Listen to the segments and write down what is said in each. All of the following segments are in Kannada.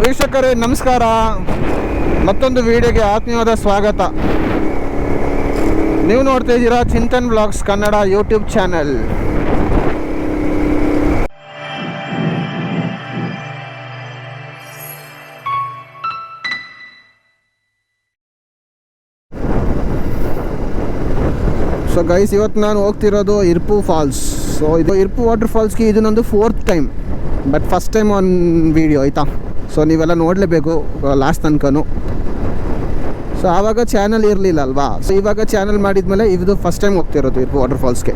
ವೀಕ್ಷಕರೇ ನಮಸ್ಕಾರ, ಮತ್ತೊಂದು ವಿಡಿಯೋಗೆ ಆತ್ಮೀಯವಾದ ಸ್ವಾಗತ. ನೀವು ನೋಡ್ತಾ ಇದ್ದೀರಾ Chintan blogs Kannada YouTube channel. So guys, ಇವತ್ತು ನಾನು ಹೋಗ್ತಿರೋದು ಇರ್ಪು ಫಾಲ್ಸ್. ಸೊ ಇದು ಇರ್ಪು ವಾಟರ್ ಫಾಲ್ಸ್ಗೆ ಇದು ನಂದು 4th time, but first time on video ಆಯಿತಾ. ಸೊ ನೀವೆಲ್ಲ ನೋಡಲೇಬೇಕು ಲಾಸ್ಟ್ ತನಕನೂ. ಸೊ ಆವಾಗ ಚಾನಲ್ ಇರಲಿಲ್ಲ ಅಲ್ವಾ, ಸೊ ಇವಾಗ ಚಾನಲ್ ಮಾಡಿದ್ಮೇಲೆ ಇದು ಫಸ್ಟ್ ಟೈಮ್ ಹೋಗ್ತಿರೋದು ಇರ್ಪು ವಾಟರ್ ಫಾಲ್ಸ್ಗೆ.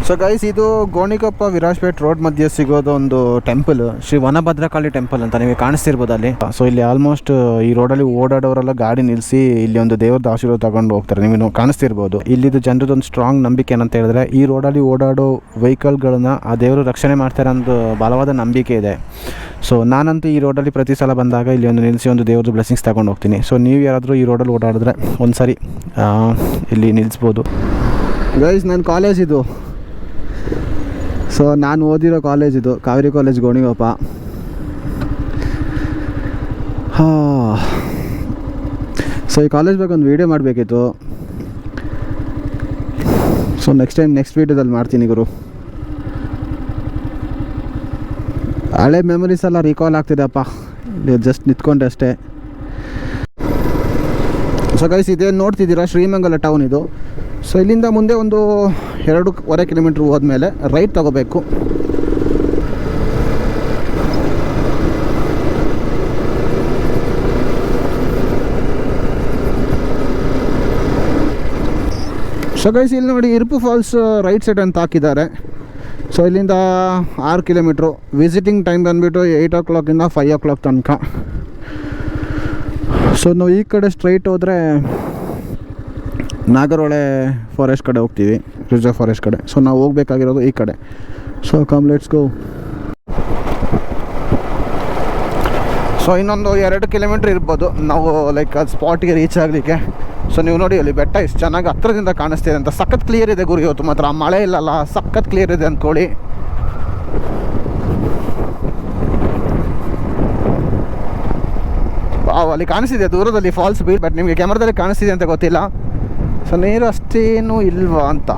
ಸೊ ಗೈಸ್, ಇದು ಗೋಣಿಕೊಪ್ಪ ವಿರಾಜ್ಪೇಟ್ ರೋಡ್ ಮಧ್ಯೆ ಸಿಗೋದು ಒಂದು ಟೆಂಪಲ್, ಶ್ರೀ ವನಭದ್ರಕಾಳಿ ಟೆಂಪಲ್ ಅಂತ ನಿಮಗೆ ಕಾಣಿಸ್ತಿರ್ಬೋದು ಅಲ್ಲಿ. ಸೊ ಇಲ್ಲಿ ಆಲ್ಮೋಸ್ಟ್ ಈ ರೋಡಲ್ಲಿ ಓಡಾಡೋರೆಲ್ಲ ಗಾಡಿ ನಿಲ್ಲಿಸಿ ಇಲ್ಲಿ ಒಂದು ದೇವ್ರದ ಆಶೀರ್ವಾದ ತಗೊಂಡು ಹೋಗ್ತಾರೆ. ನೀವು ಕಾಣಿಸ್ತಿರ್ಬೋದು. ಇಲ್ಲಿದ್ದು ಜನರದೊಂದು ಸ್ಟ್ರಾಂಗ್ ನಂಬಿಕೆ ಏನಂತ ಹೇಳಿದ್ರೆ, ಈ ರೋಡಲ್ಲಿ ಓಡಾಡೋ ವೆಹಿಕಲ್ಗಳನ್ನ ಆ ದೇವರು ರಕ್ಷಣೆ ಮಾಡ್ತಾರೆ ಅನ್ನೋದು ಬಲವಾದ ನಂಬಿಕೆ ಇದೆ. ಸೊ ನಾನಂತೂ ಈ ರೋಡಲ್ಲಿ ಪ್ರತಿ ಸಲ ಬಂದಾಗ ಇಲ್ಲಿ ಒಂದು ನಿಲ್ಲಿಸಿ ಒಂದು ದೇವ್ರದ್ದು ಬ್ಲೆಸ್ಸಿಂಗ್ಸ್ ತಗೊಂಡು ಹೋಗ್ತೀನಿ. ಸೊ ನೀವು ಯಾರಾದರೂ ಈ ರೋಡಲ್ಲಿ ಓಡಾಡಿದ್ರೆ ಒಂದು ಸಾರಿ ಇಲ್ಲಿ ನಿಲ್ಲಿಸ್ಬೋದು. ಗೈಸ್, ನನ್ನ ಕಾಲೇಜ್ ಇದು. ಸೊ ನಾನು ಓದಿರೋ ಕಾಲೇಜ್ ಇದು, ಕಾವೇರಿ ಕಾಲೇಜ್ ಗೋಣಿಕೊಪ್ಪ. ಸೊ ಈ ಕಾಲೇಜ್ ಬಗ್ಗೆ ಒಂದು ವೀಡಿಯೋ ಮಾಡಬೇಕಿತ್ತು. ಸೊ ನೆಕ್ಸ್ಟ್ ವೀಡಿಯೋದಲ್ಲಿ ಮಾಡ್ತೀನಿ ಗುರು. ಹಳೆ ಮೆಮೊರೀಸ್ ಎಲ್ಲ ರೀಕಾಲ್ ಆಗ್ತಿದೆಪ್ಪ, ಜಸ್ಟ್ ನಿಂತ್ಕೊಂಡೆ ಅಷ್ಟೇ. ಸೊ ಗೈಸ್, ಇದೇನು ನೋಡ್ತಿದ್ದೀರಾ ಶ್ರೀಮಂಗಲ ಟೌನ್ ಇದು. ಸೊ ಇಲ್ಲಿಂದ ಮುಂದೆ ಒಂದು 2.25 ಕಿಲೋಮೀಟ್ರ್ ಹೋದ್ಮೇಲೆ ರೈಟ್ ತಗೋಬೇಕು. ಸೊ ಗೈಸ್, ಇಲ್ಲಿ ನೋಡಿ ಇರ್ಪು ಫಾಲ್ಸ್ ರೈಟ್ ಸೈಡ್ ಅಂತ ಹಾಕಿದ್ದಾರೆ. ಸೊ ಇಲ್ಲಿಂದ 6 ಕಿಲೋಮೀಟ್ರು. ವಿಸಿಟಿಂಗ್ ಟೈಮ್ ಬಂದುಬಿಟ್ಟು 8 o'clock ಇಂದ 5 o'clock ತನಕ. ಸೊ ನಾವು ಈ ಕಡೆ ಸ್ಟ್ರೈಟ್ ಹೋದರೆ ನಾಗರಹೊಳೆ ಫಾರೆಸ್ಟ್ ಕಡೆ ಹೋಗ್ತೀವಿ, ರಿಸರ್ವ್ ಫಾರೆಸ್ಟ್ ಕಡೆ. ಸೊ ನಾವು ಹೋಗ್ಬೇಕಾಗಿರೋದು ಈ ಕಡೆ. So come let's go. So ಇನ್ನೊಂದು 2 ಕಿಲೋಮೀಟ್ರ್ ಇರ್ಬೋದು ನಾವು ಲೈಕ್ ಅದು ಸ್ಪಾಟಿಗೆ ರೀಚ್ ಆಗಲಿಕ್ಕೆ. ಸೊ ನೀವು ನೋಡಿ ಅಲ್ಲಿ ಬೆಟ್ಟ ಎಷ್ಟು ಚೆನ್ನಾಗಿ ಹತ್ರದಿಂದ ಕಾಣಿಸ್ತಿದೆ ಅಂತ. ಸಖತ್ ಕ್ಲಿಯರ್ ಇದೆ ಗುರು ಇವತ್ತು ಮಾತ್ರ, ಮಳೆ ಇಲ್ಲಲ್ಲ, ಸಖತ್ ಕ್ಲಿಯರ್ ಇದೆ ಅಂದ್ಕೊಳ್ಳಿ. ಅಲ್ಲಿ ಕಾಣಿಸ್ತಿದೆ ದೂರದಲ್ಲಿ ಫಾಲ್ಸ್ ಬೀಟ್, ಬಟ್ ನಿಮಗೆ ಕ್ಯಾಮ್ರಾದಲ್ಲಿ ಕಾಣಿಸ್ತಿದೆ ಅಂತ ಗೊತ್ತಿಲ್ಲ. ಸೊ ನೀರು ಅಷ್ಟೇನು ಇಲ್ವಾ ಅಂತ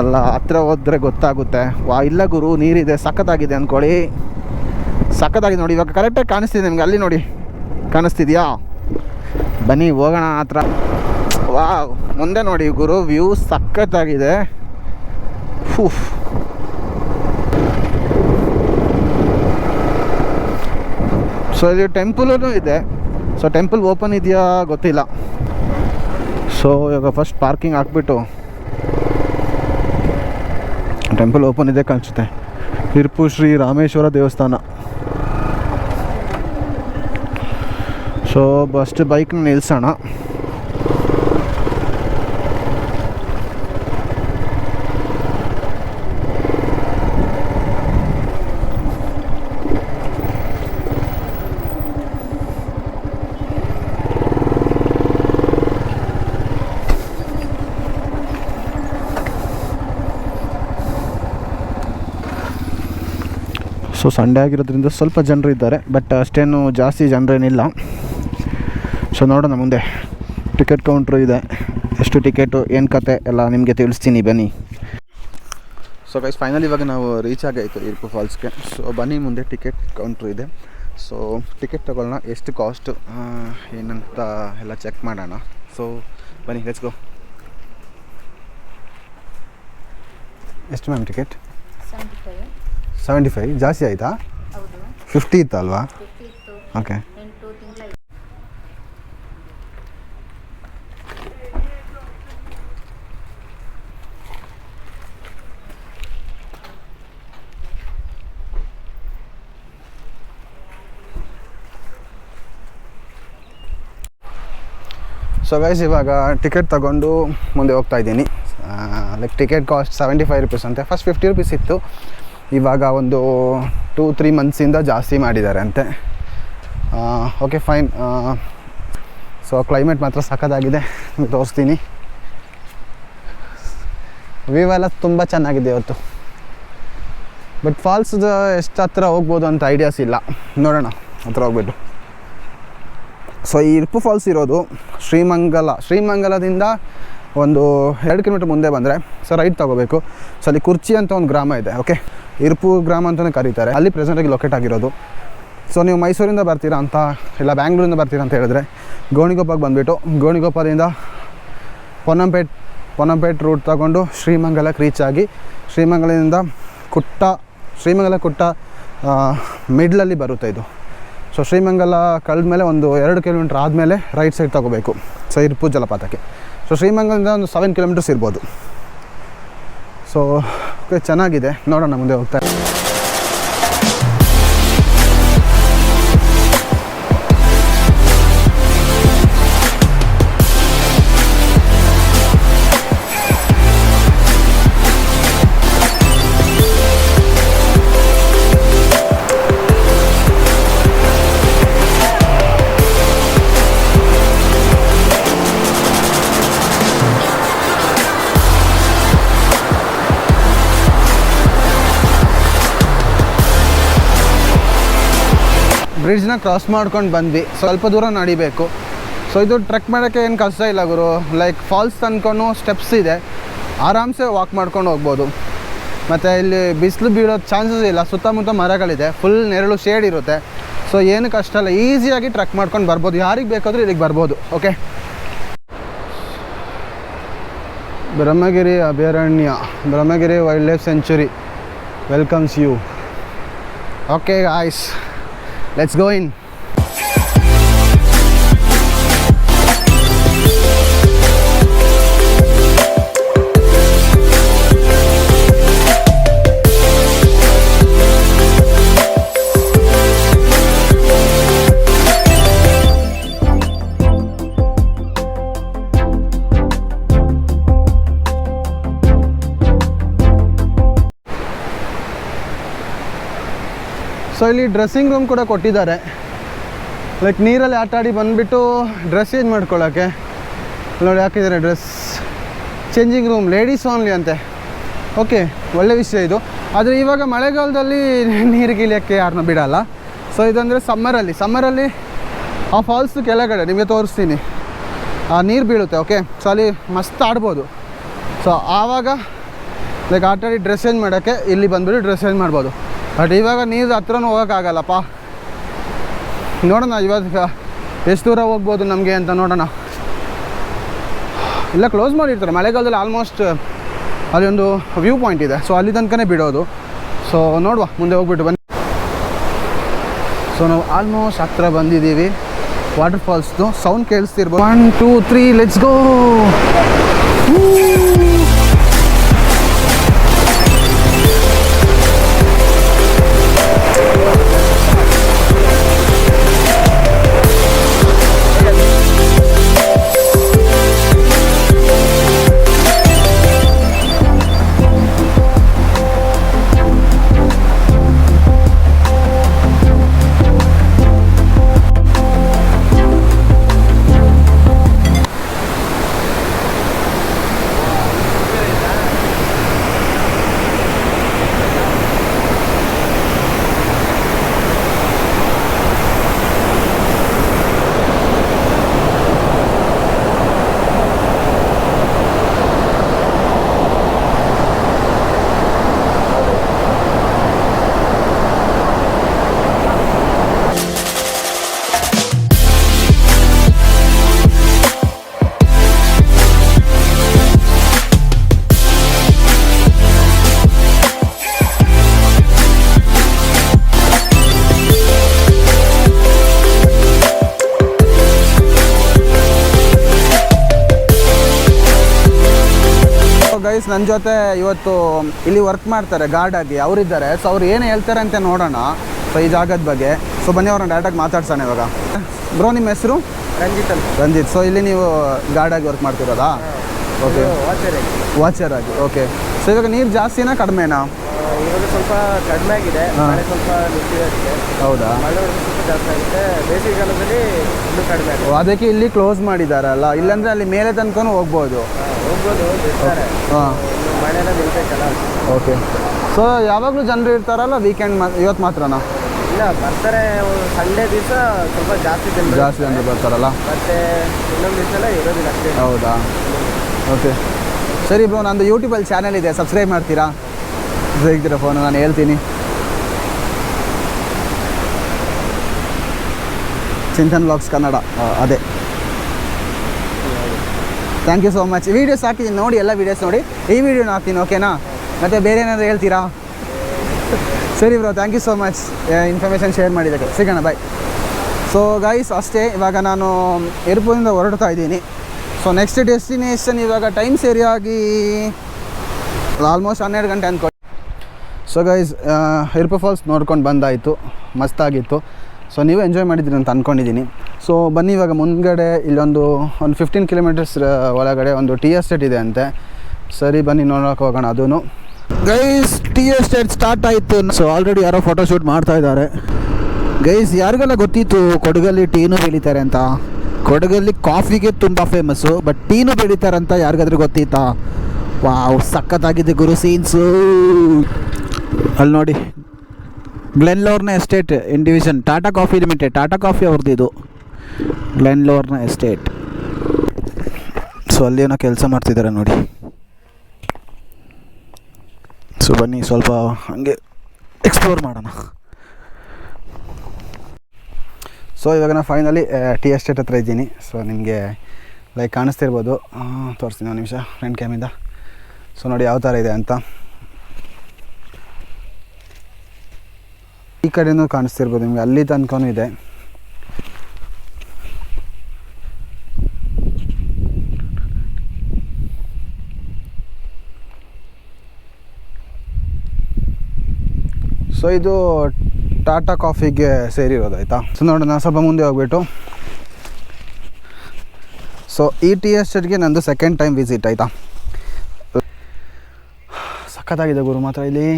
ಅಲ್ಲ, ಹತ್ರ ಹೋದರೆ ಗೊತ್ತಾಗುತ್ತೆ. ಇಲ್ಲ ಗುರು, ನೀರಿದೆ, ಸಖತ್ತಾಗಿದೆ ಅಂದ್ಕೊಳ್ಳಿ. ಸಖತ್ತಾಗಿದೆ ನೋಡಿ, ಇವಾಗ ಕರೆಕ್ಟಾಗಿ ಕಾಣಿಸ್ತಿದೆ ನಿಮ್ಗೆ. ಅಲ್ಲಿ ನೋಡಿ, ಕಾಣಿಸ್ತಿದ್ಯಾ? ಬನ್ನಿ ಹೋಗೋಣ ಹತ್ರ. ಮುಂದೆ ನೋಡಿ ಗುರು, ವ್ಯೂ ಸಖತ್ತಾಗಿದೆ. ಸೊ ಇಲ್ಲಿ ಟೆಂಪಲೂ ಇದೆ. ಸೊ ಟೆಂಪಲ್ ಓಪನ್ ಇದೆಯಾ ಗೊತ್ತಿಲ್ಲ. ಸೊ ಇವಾಗ ಫಸ್ಟ್ ಪಾರ್ಕಿಂಗ್ ಹಾಕ್ಬಿಟ್ಟು, ಟೆಂಪಲ್ ಓಪನ್ ಇದೆ ಕಾಣಿಸುತ್ತೆ. ಇರ್ಪು ಶ್ರೀ ರಾಮೇಶ್ವರ ದೇವಸ್ಥಾನ. ಸೊ ಫಸ್ಟ್ ಬೈಕ್ನ ನಿಲ್ಸೋಣ. ಸೊ ಸಂಡೇ ಆಗಿರೋದ್ರಿಂದ ಸ್ವಲ್ಪ ಜನರು ಇದ್ದಾರೆ, ಬಟ್ ಅಷ್ಟೇನು ಜಾಸ್ತಿ ಜನರೇನಿಲ್ಲ. ಸೊ ನೋಡೋಣ ಮುಂದೆ. ಟಿಕೆಟ್ ಕೌಂಟ್ರು ಇದೆ, ಎಷ್ಟು ಟಿಕೆಟು ಏನು ಕತೆ ಎಲ್ಲ ನಿಮಗೆ ತಿಳಿಸ್ತೀನಿ ಬನ್ನಿ. ಸೊ ಗೈಸ್, ಫೈನಲ್ ಇವಾಗ ನಾವು ರೀಚ್ ಆಗಾಯಿತು ಇರ್ಪು ಫಾಲ್ಸ್ಗೆ. ಸೊ ಬನ್ನಿ, ಮುಂದೆ ಟಿಕೆಟ್ ಕೌಂಟ್ರು ಇದೆ. ಸೊ ಟಿಕೆಟ್ ತೊಗೊಳ್ಳೋಣ, ಎಷ್ಟು ಕಾಸ್ಟು ಏನಂತ ಎಲ್ಲ ಚೆಕ್ ಮಾಡೋಣ. ಸೊ ಬನ್ನಿ, ಲೆಟ್ಸ್ ಗೋ. ಎಷ್ಟು ಮ್ಯಾಮ್ ಟಿಕೆಟ್? 75. ಜಾಸ್ತಿ ಆಯಿತಾ? 50 ಇತ್ತು ಅಲ್ವಾ? ಓಕೆ. ಸೊ ಗೈಸ್, ಇವಾಗ ಟಿಕೆಟ್ ತಗೊಂಡು ಮುಂದೆ ಹೋಗ್ತಾ ಇದ್ದೀನಿ. ಲೈಕ್ ಟಿಕೆಟ್ ಕಾಸ್ಟ್ 75 rupees ಅಂತೆ. ಫಸ್ಟ್ 50 rupees ಇತ್ತು, ಇವಾಗ ಒಂದು 2-3 ಮಂತ್ಸಿಂದ ಜಾಸ್ತಿ ಮಾಡಿದ್ದಾರೆ ಅಂತೆ. Okay fine. ಸೊ ಕ್ಲೈಮೇಟ್ ಮಾತ್ರ ಸಖತ್ತಾಗಿದೆ, ನಿಮಗೆ ತೋರಿಸ್ತೀನಿ. ವ್ಯೂ ಎಲ್ಲ ತುಂಬ ಚೆನ್ನಾಗಿದೆ ಇವತ್ತು. ಬಟ್ ಫಾಲ್ಸ್ದು ಎಷ್ಟು ಹತ್ರ ಹೋಗ್ಬೋದು ಅಂತ ಐಡಿಯಾಸ್ ಇಲ್ಲ, ನೋಡೋಣ ಹತ್ರ ಹೋಗ್ಬಿಟ್ಟು. ಸೊ ಈ ಇರ್ಪು ಫಾಲ್ಸ್ ಇರೋದು ಶ್ರೀಮಂಗಲದಿಂದ ಒಂದು 2 ಕಿಲೋಮೀಟ್ರ್ ಮುಂದೆ ಬಂದರೆ ಸೊ ರೈಟ್ ತೊಗೋಬೇಕು. ಸೊ ಅಲ್ಲಿ ಕುರ್ಚಿ ಅಂತ ಒಂದು ಗ್ರಾಮ ಇದೆ, ಓಕೆ, ಇರ್ಪು ಗ್ರಾಮ ಅಂತಲೇ ಕರೀತಾರೆ, ಅಲ್ಲಿ ಪ್ರೆಸೆಂಟಾಗಿ ಲೊಕೇಟ್ ಆಗಿರೋದು. ಸೊ ನೀವು ಮೈಸೂರಿಂದ ಬರ್ತೀರಾ ಅಂತ ಇಲ್ಲ ಬ್ಯಾಂಗ್ಳೂರಿಂದ ಬರ್ತೀರಾ ಅಂತ ಹೇಳಿದ್ರೆ ಗೋಣಿಗೊಪ್ಪಗೆ ಬಂದುಬಿಟ್ಟು ಗೋಣಿಗೊಪ್ಪದಿಂದ ಪೊನ್ನಂಪೇಟ್ ರೂಟ್ ತಗೊಂಡು ಶ್ರೀಮಂಗಲಕ್ಕೆ ರೀಚ್ ಆಗಿ ಶ್ರೀಮಂಗಲದಿಂದ ಶ್ರೀಮಂಗಲ ಕುಟ್ಟ ಮಿಡ್ಲಲ್ಲಿ ಬರುತ್ತೆ ಇದು. ಸೊ ಶ್ರೀಮಂಗಲ ಕಳೆದ್ಮೇಲೆ ಒಂದು 2 ಕಿಲೋಮೀಟ್ರ್ ಆದಮೇಲೆ ರೈಟ್ ಸೈಡ್ ತೊಗೋಬೇಕು ಸೊ ಇರ್ಪು ಜಲಪಾತಕ್ಕೆ. ಸೊ ಶ್ರೀಮಂಗಲದಿಂದ ಒಂದು 7 ಕಿಲೋಮೀಟರ್ಸ್ ಇರ್ಬೋದು. ಸೊ ಚೆನ್ನಾಗಿದೆ, ನೋಡೋಣ ಮುಂದೆ ಹೋಗ್ತಾ. ಬ್ರಿಡ್ಜ್ನ ಕ್ರಾಸ್ ಮಾಡ್ಕೊಂಡು ಬಂದ್ವಿ, ಸ್ವಲ್ಪ ದೂರ ನಡಿಬೇಕು. ಸೊ ಇದು ಟ್ರೆಕ್ ಮಾಡೋಕ್ಕೆ ಏನು ಕಷ್ಟ ಇಲ್ಲ ಗುರು, ಲೈಕ್ ಫಾಲ್ಸ್ ತನ್ಕೊಂಡು ಸ್ಟೆಪ್ಸ್ ಇದೆ, ಆರಾಮ್ಸೆ ವಾಕ್ ಮಾಡ್ಕೊಂಡು ಹೋಗ್ಬೋದು. ಮತ್ತು ಇಲ್ಲಿ ಬಿಸಿಲು ಬೀಳೋ ಚಾನ್ಸಸ್ ಇಲ್ಲ, ಸುತ್ತಮುತ್ತ ಮರಗಳಿದೆ, ಫುಲ್ ನೆರಳು ಶೇಡ್ ಇರುತ್ತೆ. ಸೊ ಏನು ಕಷ್ಟ ಇಲ್ಲ, ಈಸಿಯಾಗಿ ಟ್ರೆಕ್ ಮಾಡ್ಕೊಂಡು ಬರ್ಬೋದು, ಯಾರಿಗೆ ಬೇಕಾದರೂ ಇಲ್ಲಿಗೆ ಬರ್ಬೋದು. ಓಕೆ, ಬ್ರಹ್ಮಗಿರಿ ಅಭಯಾರಣ್ಯ, Brahmagiri wildlife sanctuary welcomes you. Okay guys, let's go in. So ಇಲ್ಲಿ ಡ್ರೆಸ್ಸಿಂಗ್ ರೂಮ್ ಕೂಡ ಕೊಟ್ಟಿದ್ದಾರೆ, ಲೈಕ್ ನೀರಲ್ಲಿ ಆಟಾಡಿ ಬಂದುಬಿಟ್ಟು ಡ್ರೆಸ್ ಚೇಂಜ್ ಮಾಡ್ಕೊಳ್ಳೋಕ್ಕೆ ನೋಡಿ ಹಾಕಿದ್ದಾರೆ. Dress changing room ladies only ಅಂತೆ. ಓಕೆ, ಒಳ್ಳೆ ವಿಷಯ ಇದು. ಆದರೆ ಇವಾಗ ಮಳೆಗಾಲದಲ್ಲಿ ನೀರಿಗೆ ಇಳಿಯೋಕ್ಕೆ ಯಾರನ್ನೂ ಬಿಡೋಲ್ಲ. ಸೊ ಇದಂದರೆ ಸಮ್ಮರಲ್ಲಿ ಆ ಫಾಲ್ಸ್ ಕೆಳಗಡೆ ನಿಮಗೆ ತೋರಿಸ್ತೀನಿ, ಆ ನೀರು ಬೀಳುತ್ತೆ. ಓಕೆ, ಸೊ ಅಲ್ಲಿ ಮಸ್ತ್ ಆಡ್ಬೋದು. ಸೊ ಆವಾಗ ಲೈಕ್ ಆಟಾಡಿ ಡ್ರೆಸ್ ಚೇಂಜ್ ಮಾಡೋಕ್ಕೆ ಇಲ್ಲಿ ಬಂದುಬಿಟ್ಟು ಡ್ರೆಸ್ ಚೇಂಜ್ ಮಾಡ್ಬೋದು. ಬಟ್ ಇವಾಗ ನೀರು ಹತ್ರನೂ ಹೋಗೋಕ್ಕಾಗಲ್ಲಪ್ಪ. ನೋಡೋಣ ಇವಾಗ ಎಷ್ಟು ದೂರ ಹೋಗ್ಬೋದು ನಮಗೆ ಅಂತ ನೋಡೋಣ. ಇಲ್ಲ ಕ್ಲೋಸ್ ಮಾಡಿರ್ತಾರೆ ಮಳೆಗಾಲದಲ್ಲಿ, ಆಲ್ಮೋಸ್ಟ್ ಅಲ್ಲಿ ಒಂದು ವ್ಯೂ ಪಾಯಿಂಟ್ ಇದೆ, ಸೊ ಅಲ್ಲಿ ತನಕನೇ ಬಿಡೋದು. ಸೊ ನೋಡುವ, ಮುಂದೆ ಹೋಗ್ಬಿಟ್ಟು ಬನ್ನಿ. ಸೊ ನಾವು ಆಲ್ಮೋಸ್ಟ್ ಹತ್ರ ಬಂದಿದ್ದೀವಿ. ವಾಟರ್ ಫಾಲ್ಸ್ದು ಸೌಂಡ್ ಕೇಳಿಸ್ತಿರ್ಬೋದು. 1 2 3 ಲೆಟ್ಸ್ ಗೋ. ಗೈಸ್ ನನ್ನ ಜೊತೆ ಇವತ್ತು ಇಲ್ಲಿ ವರ್ಕ್ ಮಾಡ್ತಾರೆ ಗಾರ್ಡಾಗಿ ಅವರಿದ್ದಾರೆ. ಸೊ ಅವ್ರು ಏನು ಹೇಳ್ತಾರೆ ಅಂತ ನೋಡೋಣ ಸೊ ಈ ಜಾಗದ ಬಗ್ಗೆ. ಸೊ ಬನ್ನಿ ಅವ್ರನ್ನ ಡೈರೆಕ್ಟಾಗಿ ಮಾತಾಡ್ಸೋಣ ಇವಾಗ. ಬ್ರೋ ನಿಮ್ಮ ಹೆಸರು? ರಂಜಿತ್ ಅಂತ. ರಂಜಿತ್. ಸೊ ಇಲ್ಲಿ ನೀವು ಗಾರ್ಡಾಗಿ ವರ್ಕ್ ಮಾಡ್ತಿರೋದಾ? ಓಕೆ, ವಾಚರ್ ಆಗಿ. ಓಕೆ. ಸೊ ಇವಾಗ ನೀರು ಜಾಸ್ತಿನಾ ಕಡಿಮೆನಾ? ಇವಾಗ ಸ್ವಲ್ಪ ಕಡಿಮೆ ಆಗಿದೆ, ಮಳೆ ಸ್ವಲ್ಪ ನಿಂತಿದೆ. ಹೌದಾ? ಮಳೆ ಸ್ವಲ್ಪ ಜಾಸ್ತಿ ಆಗುತ್ತೆ, ಬೇಸಿಗೆಗಾಲದಲ್ಲಿ ಇನ್ನೂ ಕಡಿಮೆ ಆಗುತ್ತೆ. ಅದಕ್ಕೆ ಇಲ್ಲಿ ಕ್ಲೋಸ್ ಮಾಡಿದಾರಲ್ಲ, ಇಲ್ಲಾಂದ್ರೆ ಅಲ್ಲಿ ಮೇಲೆ ತನಕನೂ ಹೋಗ್ಬೋದು. ಹೋಗ್ಬೋದು, ಬಿಡ್ತಾರೆ. ಹಾಂ, ಮಳೆನ ನಿಲ್ಬೇಕಲ್ಲ. ಓಕೆ. ಸೊ ಯಾವಾಗಲೂ ಜನರು ಇರ್ತಾರಲ್ಲ, ವೀಕೆಂಡ್ ಇವತ್ತು ಮಾತ್ರನಾ? ಇಲ್ಲ, ಬರ್ತಾರೆ. ಸಂಡೇ ದಿವಸ ಸ್ವಲ್ಪ ಜಾಸ್ತಿ ಜನರು ಬರ್ತಾರಲ್ಲ, ಮತ್ತೆ ಇನ್ನೊಂದು ದಿವಸ ಎಲ್ಲ ಇರೋದಿಲ್ಲ ಅಷ್ಟೇ. ಹೌದಾ? ಓಕೆ, ಸರಿ ಬ್ರೋ. ನಂದು ಯೂಟ್ಯೂಬಲ್ಲಿ ಚಾನಲ್ ಇದೆ, ಸಬ್ಸ್ಕ್ರೈಬ್ ಮಾಡ್ತೀರಾ? ತೆಗ್ದಿರೋ ಫೋನು ನಾನು ಹೇಳ್ತೀನಿ. ಚಿಂತನ್ ಬ್ಲಾಗ್ಸ್ ಕನ್ನಡ, ಅದೇ. Thank you so much. Videos ಹಾಕಿದ್ದೀನಿ ನೋಡಿ, ಎಲ್ಲ ವೀಡಿಯೋಸ್ ನೋಡಿ. ಈ ವಿಡಿಯೋನ ಹಾಕ್ತೀನಿ, ಓಕೆನಾ? ಮತ್ತು ಬೇರೆ ಏನಾದರೂ ಹೇಳ್ತೀರಾ? ಸರಿ bro, thank you so much information share ಮಾಡಿದ್ದಕ್ಕೆ. ಸಿಗೋಣ, ಬಾಯ್. ಸೊ ಗೈಸ್, ಅಷ್ಟೇ. ಇವಾಗ ನಾನು ಏರ್ಪೋರ್ಟಿಂದ ಹೊರಡ್ತಾ ಇದ್ದೀನಿ. ಸೊ ನೆಕ್ಸ್ಟ್ ಡೆಸ್ಟಿನೇಷನ್ ಇವಾಗ ಟೈಮ್ ಸರಿಯಾಗಿ ಆಲ್ಮೋಸ್ಟ್ 12 ಗಂಟೆ ಅಂದ್ಕೊಂಡು. ಸೊ ಗೈಸ್, ಏರ್ಪೋರ್ಟ್ ಫಾಲ್ಸ್ ನೋಡ್ಕೊಂಡು ಬಂದಾಯಿತು, ಮಸ್ತಾಗಿತ್ತು. ಸೊ ನೀವು ಎಂಜಾಯ್ ಮಾಡಿದ್ದೀರಿ ಅಂತ ಅಂದ್ಕೊಂಡಿದ್ದೀನಿ. ಸೊ ಬನ್ನಿ, ಇವಾಗ ಮುಂದ್ಗಡೆ ಇಲ್ಲೊಂದು 15 ಕಿಲೋಮೀಟರ್ಸ್ ಒಳಗಡೆ ಒಂದು ಟೀ ಎಸ್ಟೇಟ್ ಇದೆ ಅಂತೆ. ಸರಿ, ಬನ್ನಿ ನೋಡೋಕೆ ಹೋಗೋಣ. ಅದೂ ಗೈಸ್, ಟೀ ಎಸ್ಟೇಟ್ ಸ್ಟಾರ್ಟ್ ಆಯಿತು. ಸೊ ಆಲ್ರೆಡಿ ಯಾರೋ ಫೋಟೋಶೂಟ್ ಮಾಡ್ತಾ ಇದ್ದಾರೆ. ಗೈಸ್, ಯಾರಿಗೆಲ್ಲ ಗೊತ್ತಿತ್ತು ಕೊಡಗಲ್ಲಿ ಟೀನೂ ಬೆಳೀತಾರೆ ಅಂತ? ಕೊಡಗಲ್ಲಿ ಕಾಫಿಗೆ ತುಂಬ ಫೇಮಸ್ಸು, ಬಟ್ ಟೀನೂ ಬೆಳೀತಾರೆ ಅಂತ ಯಾರಿಗಾದ್ರೂ ಗೊತ್ತಿತ್ತಾ? ವಾವ್, ಸಖತ್ತಾಗಿದೆ ಗುರು ಸೀನ್ಸು. ಅಲ್ಲಿ ನೋಡಿ, Glenlorna estate in division Tata coffee limited, Tata coffee ಅವ್ರದ್ದು ಇದು ಗ್ಲೆನ್ಲೋರ್ನ ಎಸ್ಟೇಟ್. ಸೊ ಅಲ್ಲಿ ಏನೋ ಕೆಲಸ ಮಾಡ್ತಿದ್ದಾರೆ ನೋಡಿ. ಸೊ ಬನ್ನಿ ಸ್ವಲ್ಪ ಹಂಗೆ ಎಕ್ಸ್ಪ್ಲೋರ್ ಮಾಡೋಣ. ಸೊ ಇವಾಗ ನಾನು ಫೈನಲಿ ಟೀ ಎಸ್ಟೇಟ್ ಹತ್ರ ಇದ್ದೀನಿ. ಸೊ ನಿಮಗೆ ಲೈಕ್ ಕಾಣಿಸ್ತಿರ್ಬೋದು, ತೋರಿಸ್ತೀನಿ ಒಂದು ನಿಮಿಷ ಫ್ರಂಟ್ ಕ್ಯಾಮಿಂದ. ಸೊ ನೋಡಿ ಯಾವ ಥರ ಇದೆ ಅಂತ. ಈ ಕಡೆಯೂ ಕಾಣಿಸ್ತಿರ್ಬೋದು ನಿಮಗೆ, ಅಲ್ಲಿ ತನಕನೂ ಇದೆ. ಸೊ ಇದು ಟಾಟಾ ಕಾಫಿಗೆ ಸೇರಿರೋದು, ಆಯಿತಾ? ಸೊ ನೋಡೋಣ, ಸ್ವಲ್ಪ ಮುಂದೆ ಹೋಗ್ಬಿಟ್ಟು. ಸೊ ಈ ಟೀ ಎಸ್ಟೇಟ್ಗೆ ನಂದು ಸೆಕೆಂಡ್ ಟೈಮ್ ವಿಸಿಟ್, ಆಯಿತಾ? ಸಖತ್ತಾಗಿದೆ ಗುರು ಮಾತ್ರ ಇಲ್ಲಿ.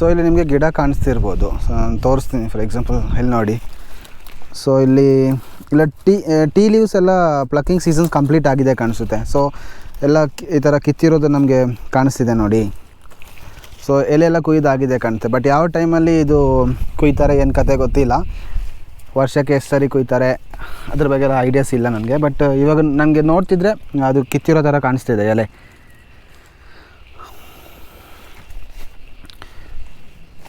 ಸೊ ಇಲ್ಲಿ ನಿಮಗೆ ಗಿಡ ಕಾಣಿಸ್ತಿರ್ಬೋದು. ಸೊ ನಾನು ತೋರಿಸ್ತೀನಿ. ಫಾರ್ ಎಕ್ಸಾಂಪಲ್ ಇಲ್ಲಿ ನೋಡಿ. ಸೊ ಇಲ್ಲಿ ಟೀ ಲೀವ್ಸ್ ಎಲ್ಲ ಪ್ಲಕ್ಕಿಂಗ್ ಸೀಸನ್ಸ್ ಕಂಪ್ಲೀಟ್ ಆಗಿದೆ ಕಾಣಿಸುತ್ತೆ. ಸೊ ಎಲ್ಲ ಈ ಥರ ಕಿತ್ತಿರೋದು ನಮಗೆ ಕಾಣಿಸ್ತಿದೆ ನೋಡಿ. ಸೊ ಎಲೆಲ್ಲ ಕುಯ್ದಾಗಿದೆ ಕಾಣುತ್ತೆ. ಬಟ್ ಯಾವ ಟೈಮಲ್ಲಿ ಇದು ಕುಯ್ತಾರೆ ಏನು ಕತೆ ಗೊತ್ತಿಲ್ಲ. ವರ್ಷಕ್ಕೆ ಎಷ್ಟು ಸರಿ ಕುಯ್ತಾರೆ ಅದ್ರ ಬಗ್ಗೆ ಎಲ್ಲ ಐಡಿಯಾಸ್ ಇಲ್ಲ ನನಗೆ. ಬಟ್ ಇವಾಗ ನನಗೆ ನೋಡ್ತಿದ್ರೆ ಅದು ಕಿತ್ತಿರೋ ಥರ ಕಾಣಿಸ್ತಿದೆ ಎಲೆ.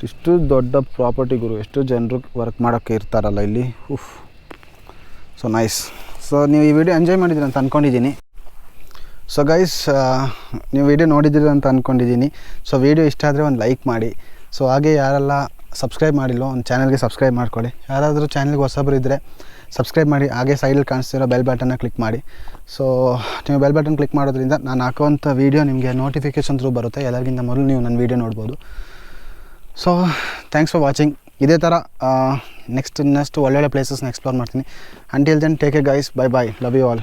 ಇಷ್ಟು ದೊಡ್ಡ ಪ್ರಾಪರ್ಟಿ ಗುರು, ಎಷ್ಟು ಜನರು ವರ್ಕ್ ಮಾಡೋಕ್ಕೆ ಇರ್ತಾರಲ್ಲ ಇಲ್ಲಿ. ಉಫ್, ಸೊ ನೈಸ್. ಸೊ ನೀವು ಈ ವಿಡಿಯೋ ಎಂಜಾಯ್ ಮಾಡಿದ್ದೀರಿ ಅಂತ ಅಂದ್ಕೊಂಡಿದ್ದೀನಿ. ಸೊ ಗೈಸ್, ನೀವು ವಿಡಿಯೋ ನೋಡಿದ್ದೀರಿ ಅಂತ ಅಂದ್ಕೊಂಡಿದ್ದೀನಿ. ಸೊ ವಿಡಿಯೋ ಇಷ್ಟ ಆದರೆ ಒಂದು ಲೈಕ್ ಮಾಡಿ. ಸೊ ಹಾಗೆ ಯಾರೆಲ್ಲ ಸಬ್ಸ್ಕ್ರೈಬ್ ಮಾಡಿಲ್ಲೋ ಒಂದು ಚಾನಲ್ಗೆ ಸಬ್ಸ್ಕ್ರೈಬ್ ಮಾಡ್ಕೊಳ್ಳಿ. ಯಾರಾದರೂ ಚಾನಲ್ಗೆ ಹೊಸಬರು ಇದ್ದರೆ ಸಬ್ಸ್ಕ್ರೈಬ್ ಮಾಡಿ. ಹಾಗೆ ಸೈಡಲ್ಲಿ ಕಾಣಿಸ್ತಿರೋ ಬೆಲ್ ಬಟನ್ನ ಕ್ಲಿಕ್ ಮಾಡಿ. ಸೊ ನೀವು ಬೆಲ್ ಬಟನ್ ಕ್ಲಿಕ್ ಮಾಡೋದ್ರಿಂದ ನಾನು ಹಾಕುವಂಥ ವೀಡಿಯೋ ನಿಮಗೆ ನೋಟಿಫಿಕೇಷನ್ ಥ್ರೂ ಬರುತ್ತೆ. ಎಲ್ಲರಿಗಿಂತ ಮೊದಲು ನೀವು ನನ್ನ ವೀಡಿಯೋ ನೋಡ್ಬೋದು. So thanks for watching. ಇದೇ ಥರ ನೆಕ್ಸ್ಟ್ ಒಳ್ಳೊಳ್ಳೆ ಪ್ಲೇಸಸ್ನ ಎಕ್ಸ್ಪ್ಲೋರ್ ಮಾಡ್ತೀನಿ. Until then take care guys, bye bye, love you all.